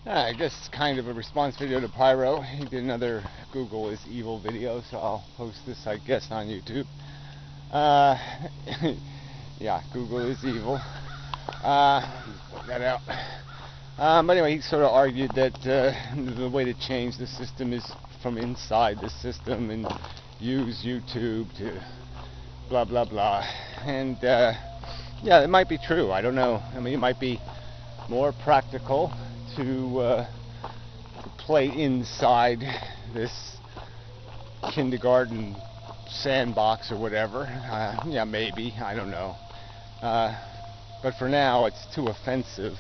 I guess it's kind of a response video to Pyro. He did another Google is evil video, so I'll post this, I guess, on YouTube. Uh, yeah, Google is evil. Put that out. But anyway, he sort of argued that the way to change the system is from inside the system and use YouTube to blah blah blah. And yeah, it might be true. I don't know. I mean, it might be more practical to play inside this kindergarten sandbox or whatever. Yeah, maybe. I don't know. But for now, it's too offensive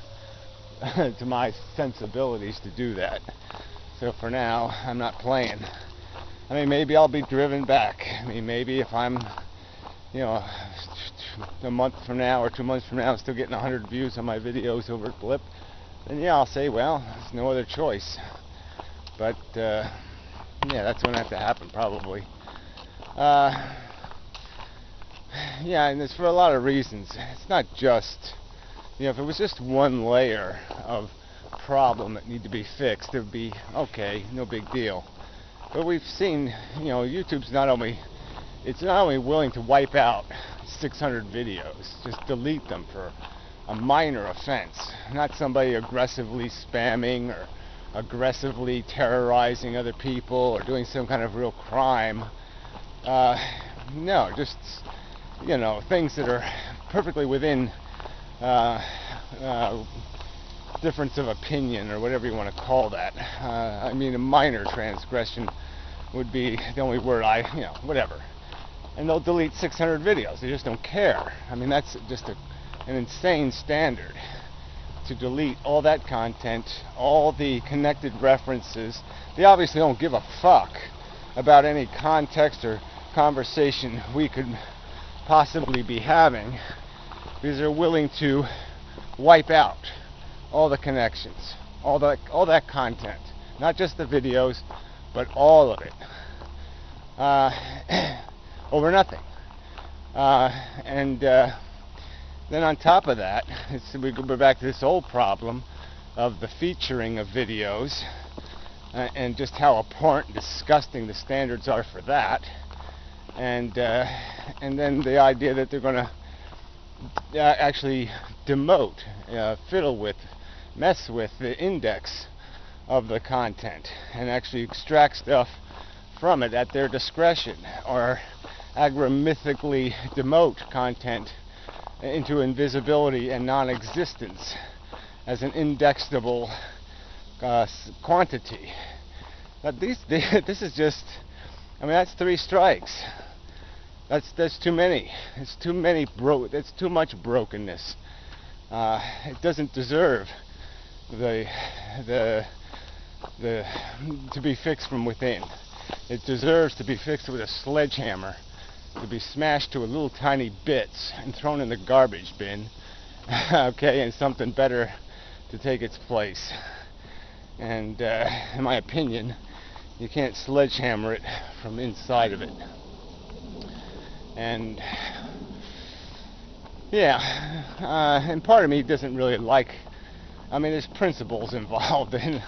to my sensibilities to do that. So for now, I'm not playing. I mean, maybe I'll be driven back. I mean, maybe if I'm, you know, a month from now or 2 months from now, still getting 100 views on my videos over at Blip, then yeah, I'll say, well, there's no other choice. But yeah, that's going to have to happen probably. Yeah, and it's for a lot of reasons. It's not just, you know, if it was just one layer of problem that need to be fixed, it would be okay, no big deal. But we've seen, you know, YouTube's not only willing to wipe out 600 videos, just delete them for a minor offense, not somebody aggressively spamming or aggressively terrorizing other people or doing some kind of real crime. No, just, you know, things that are perfectly within difference of opinion or whatever you want to call that. I mean, a minor transgression would be the only word you know, whatever. And they'll delete 600 videos. They just don't care. I mean, that's just an insane standard to delete all that content, all the connected references. They obviously don't give a fuck about any context or conversation we could possibly be having, because they're willing to wipe out all the connections, all that content, not just the videos, but all of it, over nothing. And then on top of that, we go back to this old problem of the featuring of videos, and just how abhorrent and disgusting the standards are for that. And then the idea that they're going to actually demote, fiddle with, mess with the index of the content and actually extract stuff from it at their discretion, or agramythically demote content into invisibility and non-existence as an indexable quantity. But this is just, I mean, that's 3 strikes. That's too many. It's too many It's too much brokenness. It doesn't deserve to be fixed from within. It deserves to be fixed with a sledgehammer, to be smashed to a little tiny bits and thrown in the garbage bin. Okay, and something better to take its place. And in my opinion, you can't sledgehammer it from inside of it. And yeah, and part of me doesn't really like, I mean, there's principles involved in,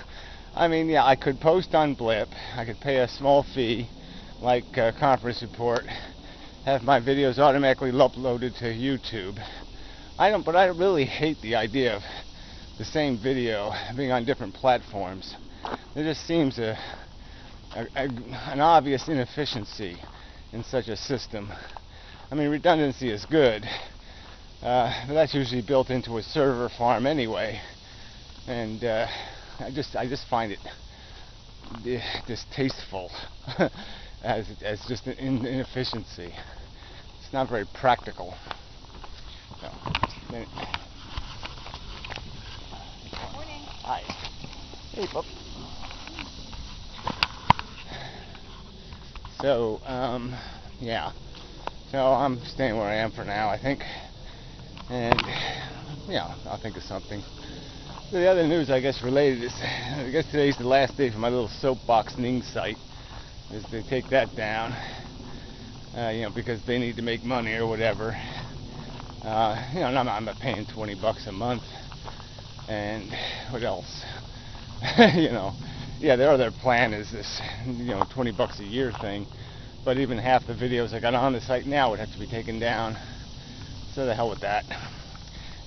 I mean, yeah, I could post on Blip, I could pay a small fee, like Conference Report, have my videos automatically uploaded to YouTube. But I really hate the idea of the same video being on different platforms. There just seems an obvious inefficiency in such a system. I mean, redundancy is good, but that's usually built into a server farm anyway, and I just find it distasteful as just an inefficiency. It's not very practical. So, Good morning. Hi. Hey, Bob. So, yeah. So I'm staying where I am for now, I think. And, yeah, I'll think of something. So the other news, I guess, related is, I guess today's the last day for my little soapbox Ning site. Is they take that down, you know, because they need to make money or whatever. You know, and I'm not paying $20 a month. And what else? You know, yeah, their other plan is this, you know, $20 a year thing, but even half the videos I got on the site now would have to be taken down. So the hell with that.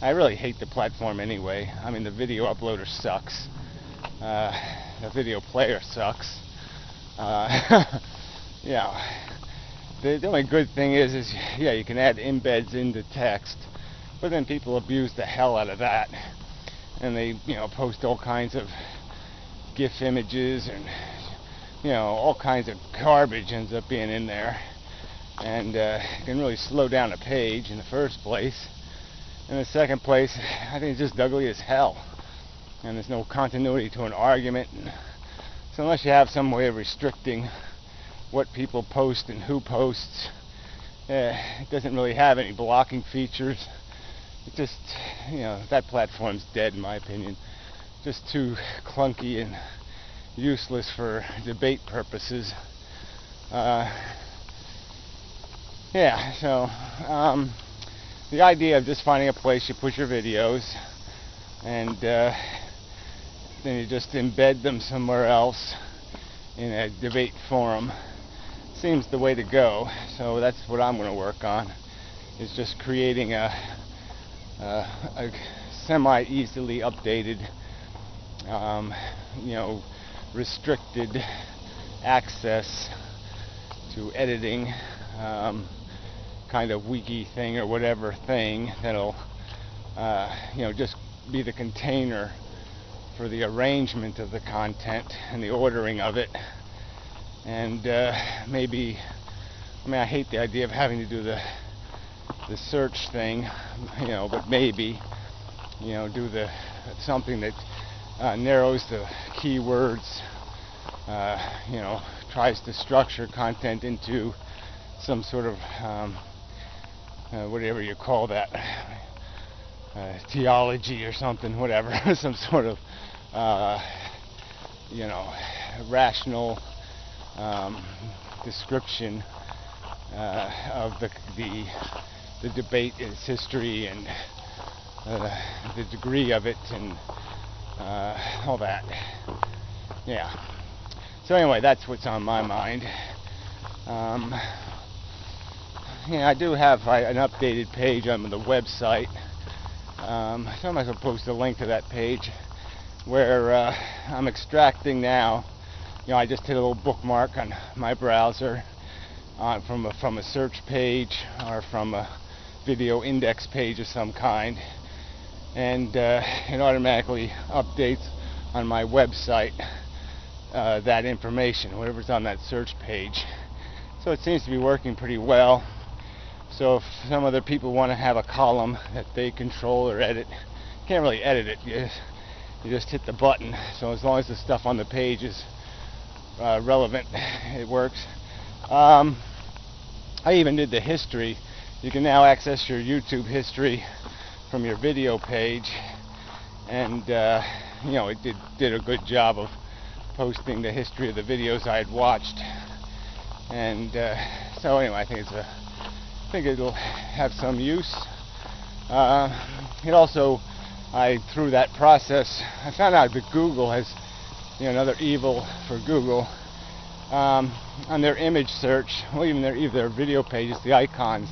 I really hate the platform anyway. I mean, the video uploader sucks. The video player sucks. Yeah. The only good thing is yeah, you can add embeds into text, but then people abuse the hell out of that, and they, you know, post all kinds of GIF images and, you know, all kinds of garbage ends up being in there, and it can really slow down a page in the first place. In the second place, I think it's just ugly as hell, and there's no continuity to an argument. So unless you have some way of restricting what people post and who posts, it doesn't really have any blocking features. It just, you know, that platform's dead in my opinion. Just too clunky and useless for debate purposes. Yeah, so the idea of just finding a place you put your videos, and then you just embed them somewhere else in a debate forum seems the way to go. So that's what I'm going to work on, is just creating a semi-easily updated, you know, restricted access to editing kind of wiki thing or whatever thing that'll you know, just be the container for the arrangement of the content and the ordering of it. And maybe, I mean, I hate the idea of having to do the search thing, you know, but maybe, you know, do the something that narrows the keywords, you know, tries to structure content into some sort of whatever you call that, theology or something, whatever, some sort of you know, rational description of the debate, its history, and the degree of it, and all that. Yeah. So anyway, that's what's on my mind. Yeah, I do have an updated page on the website. So I might as well post a link to that page, where I'm extracting now. You know, I just hit a little bookmark on my browser from a search page or from a video index page of some kind, and it automatically updates on my website that information, whatever's on that search page. So it seems to be working pretty well. So if some other people want to have a column that they control or edit, you can't really edit it, you just hit the button. So as long as the stuff on the page is relevant, it works. I even did the history. You can now access your YouTube history from your video page, and you know, it did a good job of posting the history of the videos I had watched. And so anyway, I think it'll have some use. It also, through that process, I found out that Google has, you know, another evil for Google, on their image search, well, even their video pages, the icons,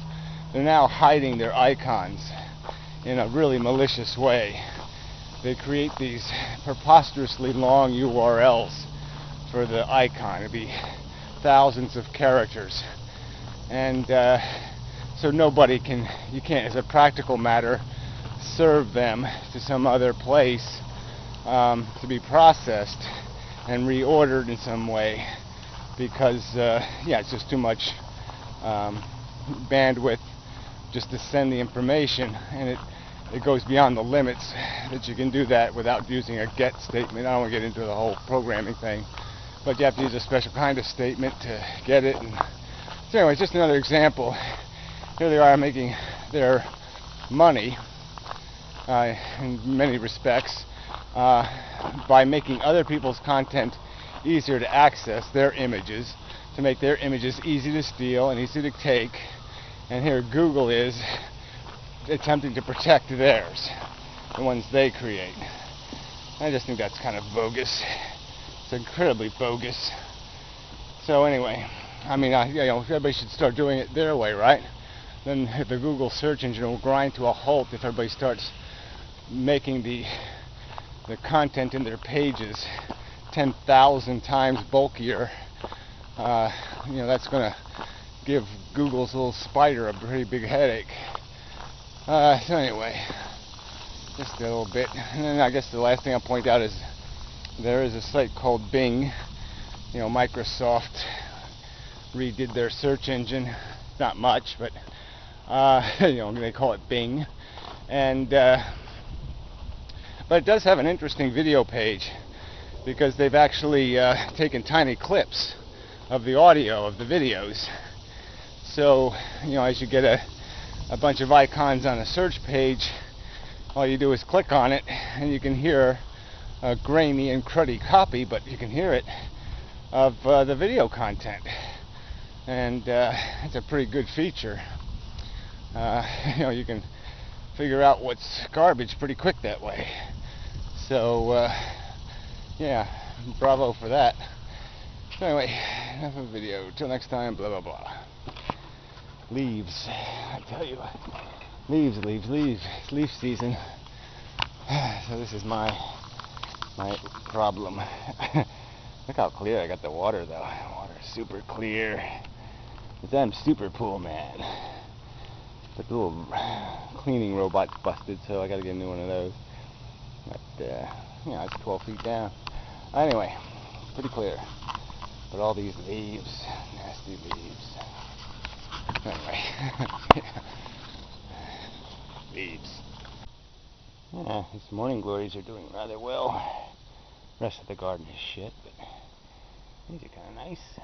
they're now hiding their icons in a really malicious way. They create these preposterously long URLs for the icon. It'd be thousands of characters, and so nobody can, you can't, as a practical matter, serve them to some other place to be processed and reordered in some way, because yeah, it's just too much bandwidth just to send the information, and it goes beyond the limits that you can do that without using a GET statement. I don't want to get into the whole programming thing, but you have to use a special kind of statement to get it. And so anyway, just another example. Here they are making their money in many respects by making other people's content easier to access, their images, to make their images easy to steal and easy to take. And here Google is attempting to protect theirs, the ones they create. I just think that's kind of bogus. It's incredibly bogus. So anyway, I mean, everybody should start doing it their way, right? Then the Google search engine will grind to a halt if everybody starts making the content in their pages 10,000 times bulkier. That's going to give Google's little spider a pretty big headache. So anyway, just a little bit. And then I guess the last thing I'll point out is there is a site called Bing. Microsoft redid their search engine. Not much, but they call it Bing. And but it does have an interesting video page, because they've actually taken tiny clips of the audio of the videos. So, as you get a bunch of icons on a search page, all you do is click on it, and you can hear a grainy and cruddy copy, but you can hear it, of the video content. And it's a pretty good feature. You can figure out what's garbage pretty quick that way. So, yeah, bravo for that. So anyway, enough of the video. Till next time, blah, blah, blah. Leaves. I tell you. Leaves. It's leaf season. So this is my problem. Look how clear I got the water, though. Water's super clear. I'm super pool man. But the little cleaning robot's busted, so I gotta get a new one of those. But, it's 12 feet down. Anyway, pretty clear. But all these leaves, nasty leaves. Anyway, leaves. Yeah, these morning glories are doing rather well. The rest of the garden is shit, but these are kind of nice.